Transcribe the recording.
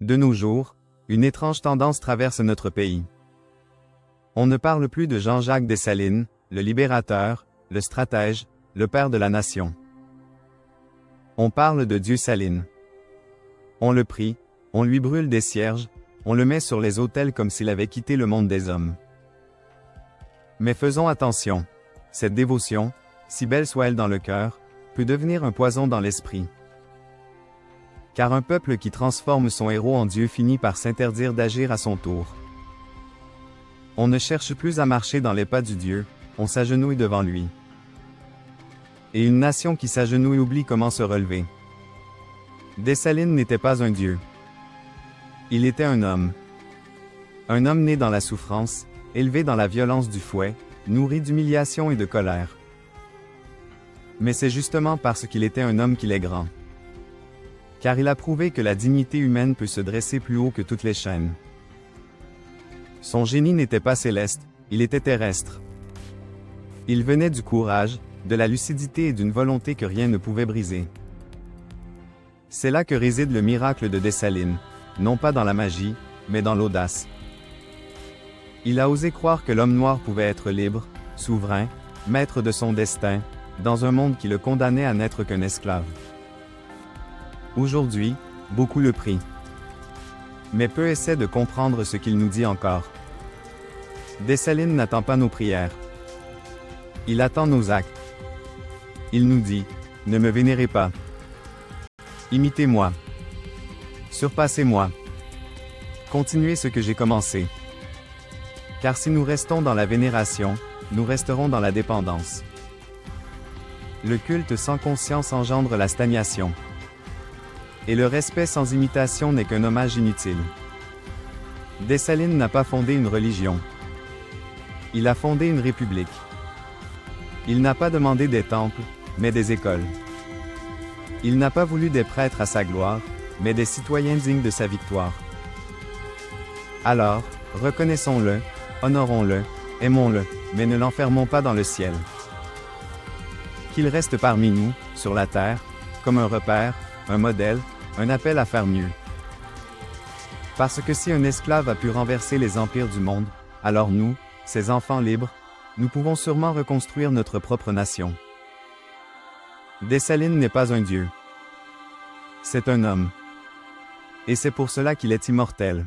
De nos jours, une étrange tendance traverse notre pays. On ne parle plus de Jean-Jacques Dessalines, le libérateur, le stratège, le père de la nation. On parle de Dieu Saline. On le prie, on lui brûle des cierges, on le met sur les autels comme s'il avait quitté le monde des hommes. Mais faisons attention, cette dévotion, si belle soit-elle dans le cœur, peut devenir un poison dans l'esprit. Car un peuple qui transforme son héros en Dieu finit par s'interdire d'agir à son tour. On ne cherche plus à marcher dans les pas du Dieu, on s'agenouille devant lui. Et une nation qui s'agenouille oublie comment se relever. Dessalines n'était pas un Dieu. Il était un homme. Un homme né dans la souffrance, élevé dans la violence du fouet, nourri d'humiliation et de colère. Mais c'est justement parce qu'il était un homme qu'il est grand. Car il a prouvé que la dignité humaine peut se dresser plus haut que toutes les chaînes. Son génie n'était pas céleste, il était terrestre. Il venait du courage, de la lucidité et d'une volonté que rien ne pouvait briser. C'est là que réside le miracle de Dessalines, non pas dans la magie, mais dans l'audace. Il a osé croire que l'homme noir pouvait être libre, souverain, maître de son destin, dans un monde qui le condamnait à n'être qu'un esclave. Aujourd'hui, beaucoup le prient. Mais peu essaient de comprendre ce qu'il nous dit encore. Dessalines n'attend pas nos prières. Il attend nos actes. Il nous dit, ne me vénérez pas. Imitez-moi. Surpassez-moi. Continuez ce que j'ai commencé. Car si nous restons dans la vénération, nous resterons dans la dépendance. Le culte sans conscience engendre la stagnation. Et le respect sans imitation n'est qu'un hommage inutile. Dessalines n'a pas fondé une religion. Il a fondé une république. Il n'a pas demandé des temples, mais des écoles. Il n'a pas voulu des prêtres à sa gloire, mais des citoyens dignes de sa victoire. Alors, reconnaissons-le, honorons-le, aimons-le, mais ne l'enfermons pas dans le ciel. Qu'il reste parmi nous, sur la terre, comme un repère, un modèle, un appel à faire mieux. Parce que si un esclave a pu renverser les empires du monde, alors nous, ses enfants libres, nous pouvons sûrement reconstruire notre propre nation. Dessalines n'est pas un dieu. C'est un homme. Et c'est pour cela qu'il est immortel.